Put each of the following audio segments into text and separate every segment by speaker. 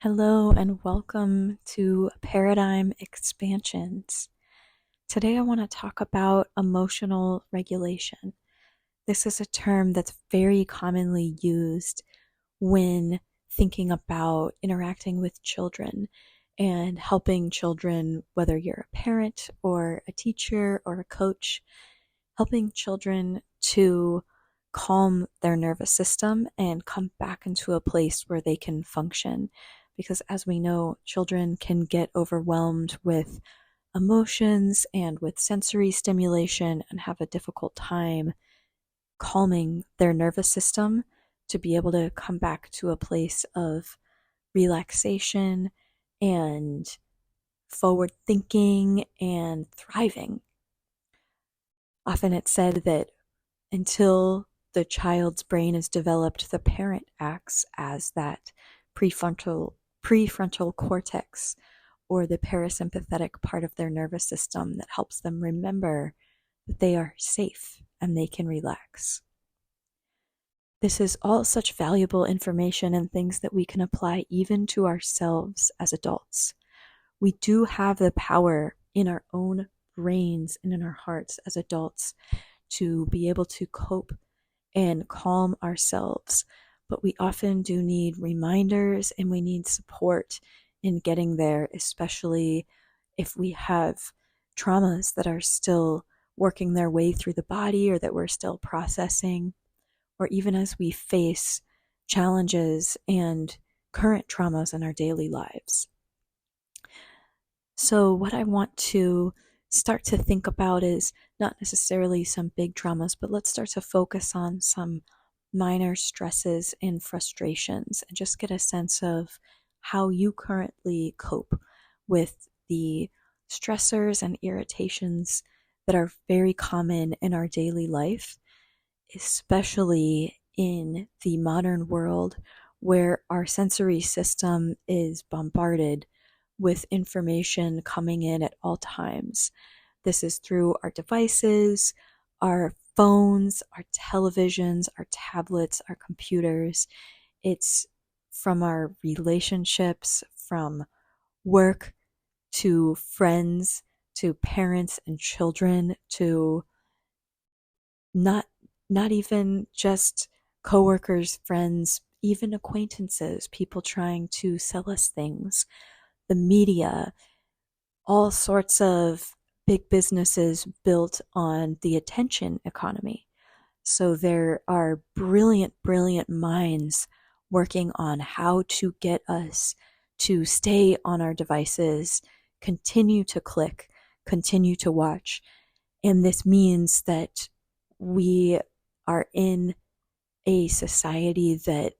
Speaker 1: Hello and welcome to Paradigm Expansions. Today I want to talk about emotional regulation. This is a term that's very commonly used when thinking about interacting with children and helping children, whether you're a parent or a teacher or a coach, helping children to calm their nervous system and come back into a place where they can function. Because as we know, children can get overwhelmed with emotions and with sensory stimulation and have a difficult time calming their nervous system to be able to come back to a place of relaxation and forward thinking and thriving. Often it's said that until the child's brain is developed, the parent acts as that prefrontal cortex, or the parasympathetic part of their nervous system that helps them remember that they are safe and they can relax. This is all such valuable information and things that we can apply even to ourselves as adults. We do have the power in our own brains and in our hearts as adults to be able to cope and calm ourselves, but we often do need reminders and we need support in getting there, especially if we have traumas that are still working their way through the body or that we're still processing, or even as we face challenges and current traumas in our daily lives. So what I want to start to think about is not necessarily some big traumas, but let's start to focus on some minor stresses and frustrations and just get a sense of how you currently cope with the stressors and irritations that are very common in our daily life, especially in the modern world where our sensory system is bombarded with information coming in at all times. This is through our devices, our phones, our televisions, our tablets, our computers. It's from our relationships, from work to friends, to parents and children, to not even just coworkers, friends, even acquaintances, people trying to sell us things, the media, all sorts of big businesses built on the attention economy. So there are brilliant, brilliant minds working on how to get us to stay on our devices, continue to click, continue to watch. And this means that we are in a society that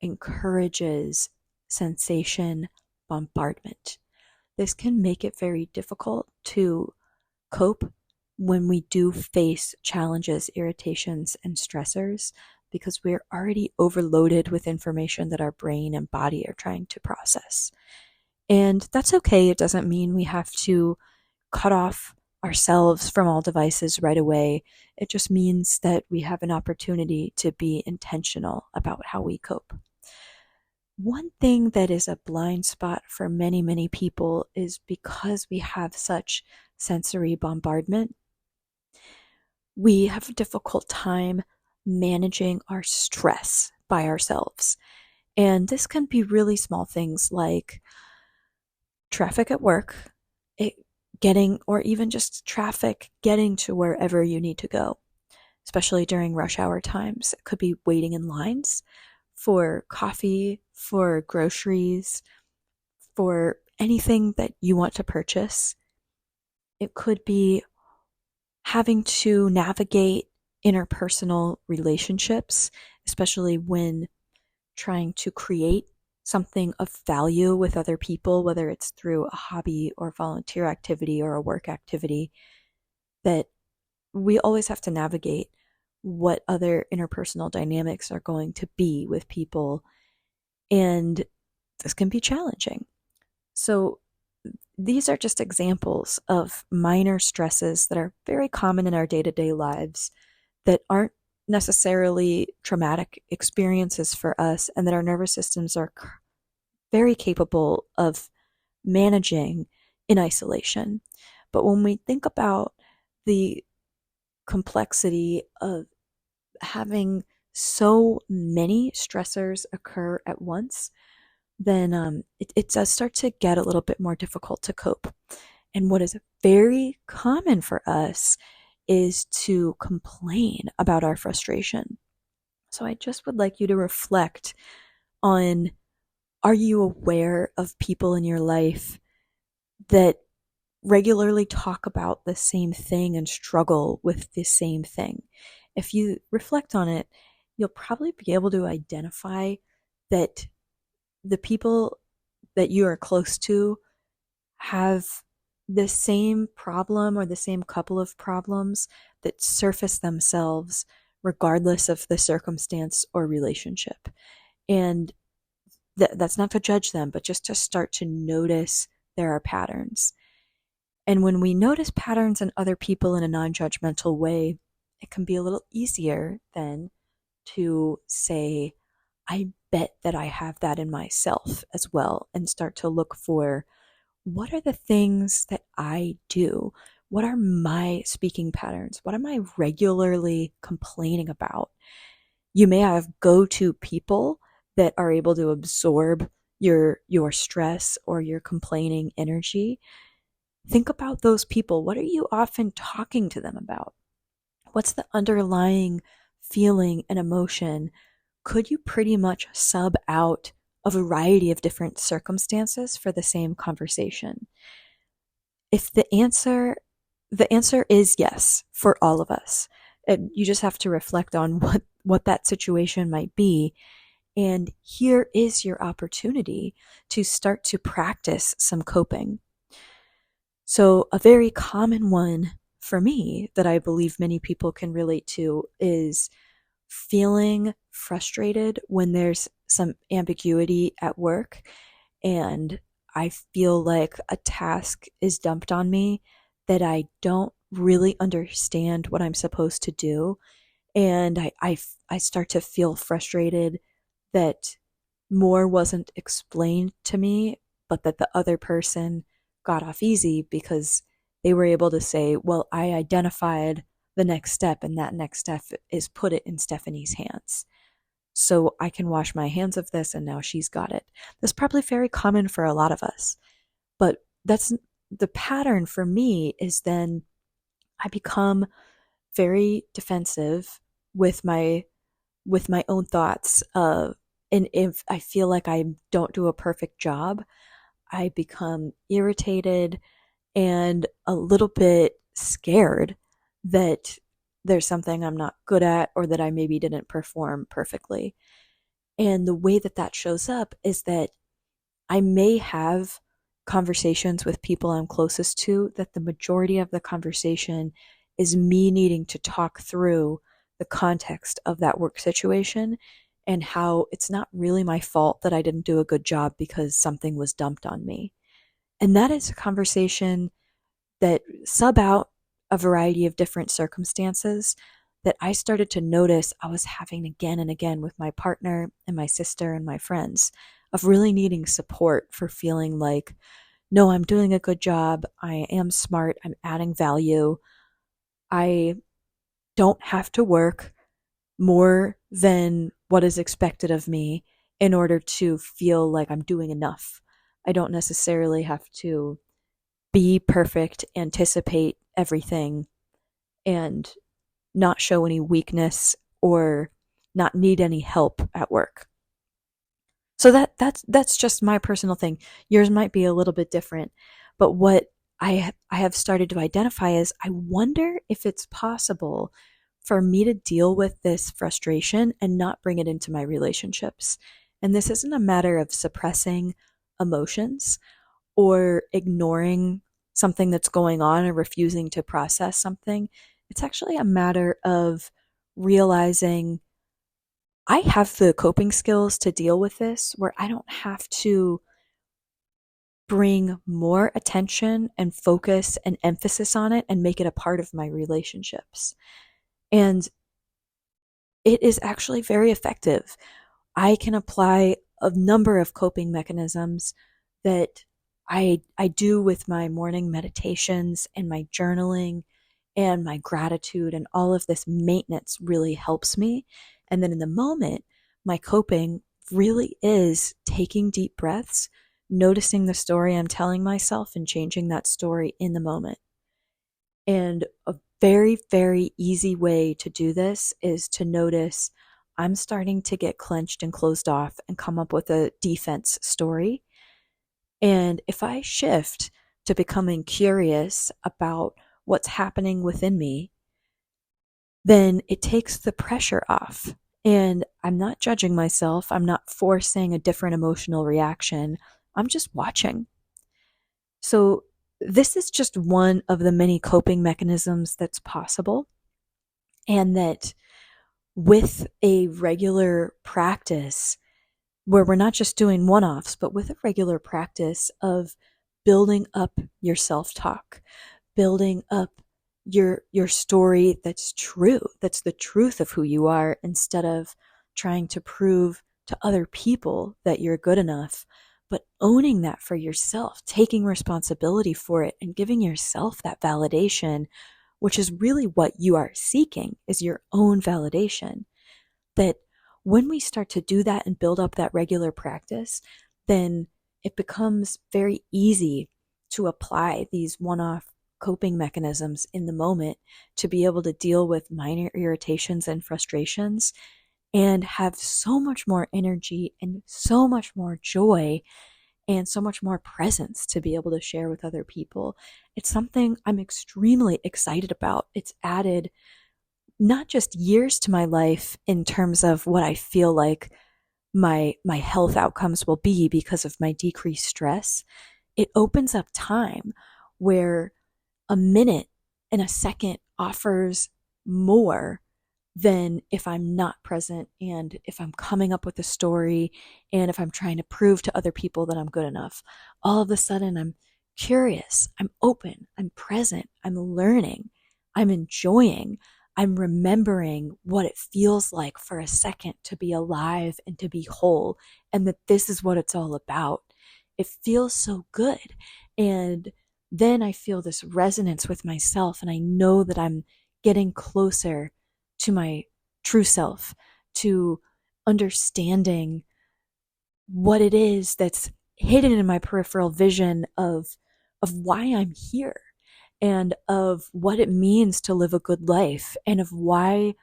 Speaker 1: encourages sensation bombardment. This can make it very difficult to cope when we do face challenges, irritations, and stressors because we're already overloaded with information that our brain and body are trying to process. And that's okay. It doesn't mean we have to cut off ourselves from all devices right away. It just means that we have an opportunity to be intentional about how we cope. One thing that is a blind spot for many, many people is because we have such sensory bombardment, we have a difficult time managing our stress by ourselves. And this can be really small things like traffic at work, or even just traffic getting to wherever you need to go, especially during rush hour times. It could be waiting in lines for coffee, for groceries, for anything that you want to purchase. It could be having to navigate interpersonal relationships, especially when trying to create something of value with other people, whether it's through a hobby or volunteer activity or a work activity, that we always have to navigate what other interpersonal dynamics are going to be with people. And this can be challenging. So these are just examples of minor stresses that are very common in our day-to-day lives that aren't necessarily traumatic experiences for us and that our nervous systems are very capable of managing in isolation. But when we think about the complexity of having so many stressors occur at once, then it does start to get a little bit more difficult to cope. And what is very common for us is to complain about our frustration. So I just would like you to reflect on, are you aware of people in your life that regularly talk about the same thing and struggle with the same thing? If you reflect on it, you'll probably be able to identify that the people that you are close to have the same problem or the same couple of problems that surface themselves regardless of the circumstance or relationship. And that's not to judge them, but just to start to notice there are patterns. And when we notice patterns in other people in a non judgmental way, it can be a little easier then to say, I bet that I have that in myself as well, and start to look for, what are the things that I do? What are my speaking patterns? What am I regularly complaining about? You may have go-to people that are able to absorb your stress or your complaining energy. Think about those people. What are you often talking to them about? What's the underlying feeling and emotion? Could you pretty much sub out a variety of different circumstances for the same conversation? If the answer is yes for all of us. And you just have to reflect on what that situation might be. And here is your opportunity to start to practice some coping. So, a very common one for me that I believe many people can relate to is feeling frustrated when there's some ambiguity at work and I feel like a task is dumped on me that I don't really understand what I'm supposed to do. And I start to feel frustrated that more wasn't explained to me, but that the other person got off easy because they were able to say, well, I identified the next step, and that next step is put it in Stephanie's hands. So I can wash my hands of this, and now she's got it. That's probably very common for a lot of us. But that's the pattern for me, is then I become very defensive with my own thoughts. And if I feel like I don't do a perfect job, I become irritated and a little bit scared that there's something I'm not good at or that I maybe didn't perform perfectly. And the way that that shows up is that I may have conversations with people I'm closest to that the majority of the conversation is me needing to talk through the context of that work situation and how it's not really my fault that I didn't do a good job because something was dumped on me. And that is a conversation that sub out a variety of different circumstances that I started to notice I was having again and again with my partner and my sister and my friends, of really needing support for feeling like, no, I'm doing a good job. I am smart. I'm adding value. I don't have to work more than what is expected of me in order to feel like I'm doing enough. I don't necessarily have to be perfect, anticipate everything, and not show any weakness or not need any help at work. So that's just my personal thing. Yours might be a little bit different, but what I have started to identify is, I wonder if it's possible for me to deal with this frustration and not bring it into my relationships. And this isn't a matter of suppressing emotions or ignoring something that's going on or refusing to process something. It's actually a matter of realizing I have the coping skills to deal with this, where I don't have to bring more attention and focus and emphasis on it and make it a part of my relationships. And it is actually very effective. I can apply a number of coping mechanisms that I do with my morning meditations and my journaling and my gratitude, and all of this maintenance really helps me. And then in the moment, my coping really is taking deep breaths, noticing the story I'm telling myself and changing that story in the moment. And a very, very easy way to do this is to notice I'm starting to get clenched and closed off and come up with a defense story. And if I shift to becoming curious about what's happening within me, then it takes the pressure off. And I'm not judging myself. I'm not forcing a different emotional reaction. I'm just watching. So, this is just one of the many coping mechanisms that's possible. And that with a regular practice, where we're not just doing one offs, but with a regular practice of building up your self talk, building up your story that's true, that's the truth of who you are, instead of trying to prove to other people that you're good enough, but owning that for yourself, taking responsibility for it and giving yourself that validation, which is really what you are seeking, is your own validation. That when we start to do that and build up that regular practice, then it becomes very easy to apply these one-off coping mechanisms in the moment to be able to deal with minor irritations and frustrations and have so much more energy and so much more joy and so much more presence to be able to share with other people. It's something I'm extremely excited about. It's added not just years to my life in terms of what I feel like my health outcomes will be because of my decreased stress. It opens up time where a minute and a second offers more than if I'm not present, and if I'm coming up with a story, and if I'm trying to prove to other people that I'm good enough. All of a sudden, I'm curious, I'm open, I'm present, I'm learning, I'm enjoying, I'm remembering what it feels like for a second to be alive and to be whole, and that this is what it's all about. It feels so good. And then I feel this resonance with myself, and I know that I'm getting closer to my true self, to understanding what it is that's hidden in my peripheral vision of why I'm here, and of what it means to live a good life, and of why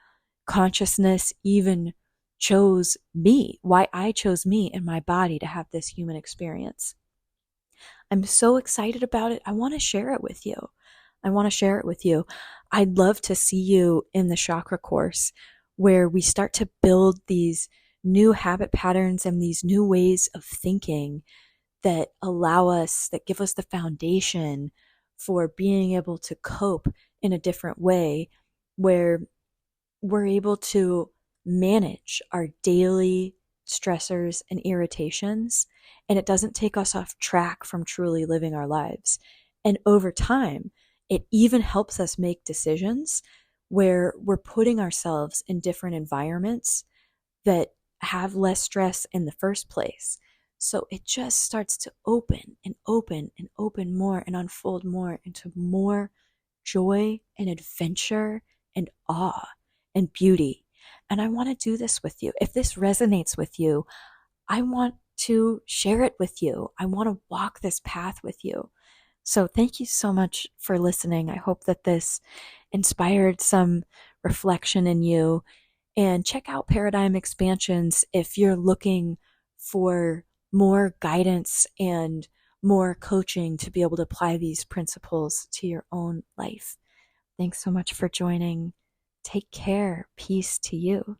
Speaker 1: consciousness even chose me, why I chose me and my body to have this human experience. I'm so excited about it. I want to share it with you. I want to share it with you. I'd love to see you in the chakra course, where we start to build these new habit patterns and these new ways of thinking that allow us, that give us the foundation for being able to cope in a different way, where we're able to manage our daily stressors and irritations, and it doesn't take us off track from truly living our lives. And over time, it even helps us make decisions where we're putting ourselves in different environments that have less stress in the first place. So it just starts to open and open and open more and unfold more into more joy and adventure and awe and beauty. And I want to do this with you. If this resonates with you, I want to share it with you. I want to walk this path with you. So thank you so much for listening. I hope that this inspired some reflection in you. And check out Paradigm Expansions if you're looking for more guidance and more coaching to be able to apply these principles to your own life. Thanks so much for joining. Take care. Peace to you.